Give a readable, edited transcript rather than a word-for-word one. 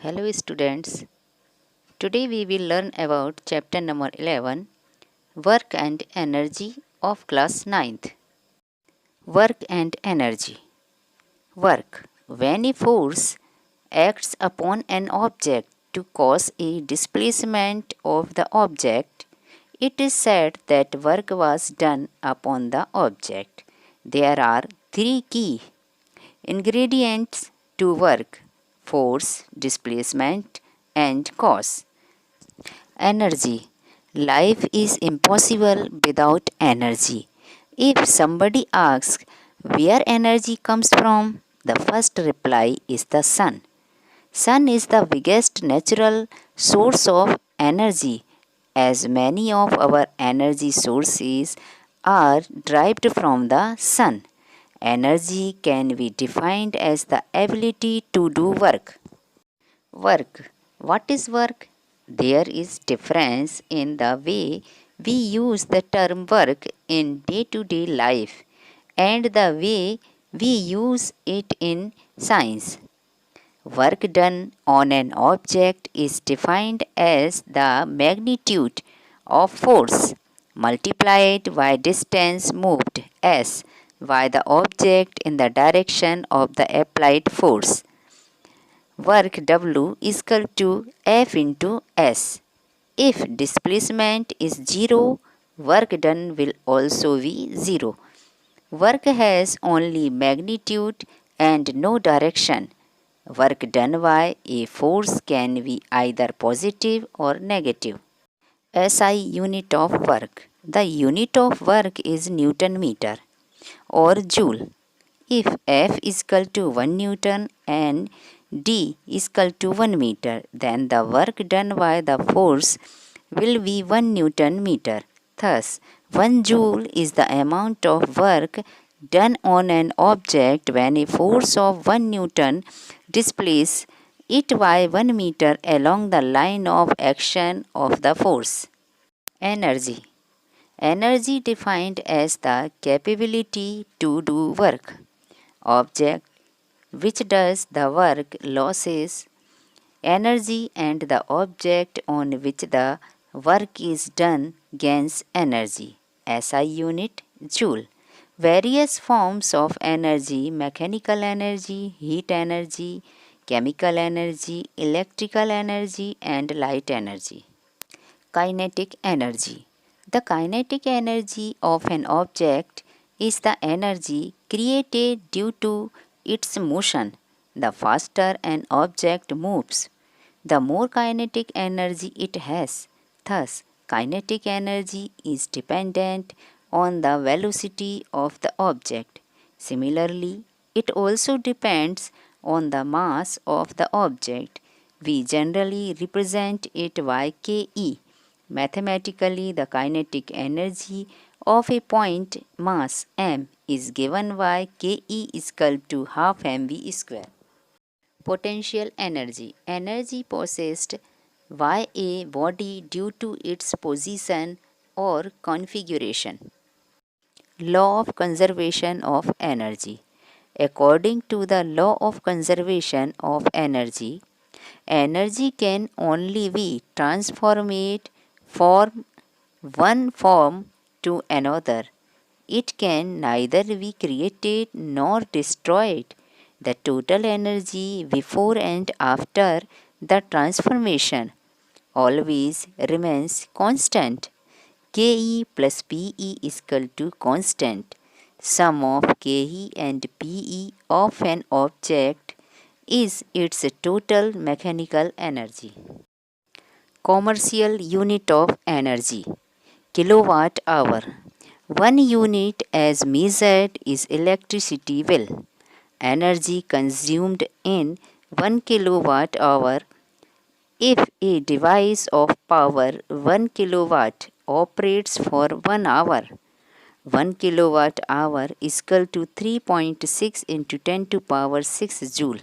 Hello students, today we will learn about chapter number 11, Work and Energy of class 9th. Work and Energy. Work. When a force acts upon an object to cause a displacement of the object, it is said that work was done upon the object. There are three key ingredients to work: force, displacement, and cause. Energy. Life is impossible without energy. If somebody asks where energy comes from, the first reply is the sun. Sun is the biggest natural source of energy, as many of our energy sources are derived from the sun. Energy can be defined as the ability to do work. Work. What is work? There is difference in the way we use the term work in day-to-day life and the way we use it in science. Work done on an object is defined as the magnitude of force multiplied by distance moved s by the object in the direction of the applied force. Work W is equal to F into S. If displacement is 0, work done will also be 0. Work has only magnitude and no direction. Work done by a force can be either positive or negative. SI unit of work. The unit of work is Newton meter or joule. If F is equal to 1 Newton and D is equal to 1 meter, then the work done by the force will be 1 Newton meter. Thus, 1 joule is the amount of work done on an object when a force of 1 Newton displaces it by 1 meter along the line of action of the force. Energy. Energy defined as the capability to do work. Object which does the work loses energy and the object on which the work is done gains energy. SI unit joule. Various forms of energy: mechanical energy, heat energy, chemical energy, electrical energy, and light energy. Kinetic energy. The kinetic energy of an object is the energy created due to its motion. The faster an object moves, the more kinetic energy it has. Thus, kinetic energy is dependent on the velocity of the object. Similarly, it also depends on the mass of the object. We generally represent it by Ke. Mathematically, the kinetic energy of a point mass m is given by Ke is equal to half mv square. Potential energy. Energy possessed by a body due to its position or configuration. Law of conservation of energy. According to the law of conservation of energy, energy can only be transformed from one form to another. It can neither be created nor destroyed. The total energy before and after the transformation always remains constant. Ke plus Pe is equal to constant. Sum of Ke and Pe of an object is its total mechanical energy. Commercial unit of energy. Kilowatt hour. 1 unit as measured is electricity bill. Energy consumed in 1 kilowatt hour. If a device of power 1 kilowatt operates for 1 hour, 1 kilowatt hour is equal to 3.6 into 10 to power 6 joule.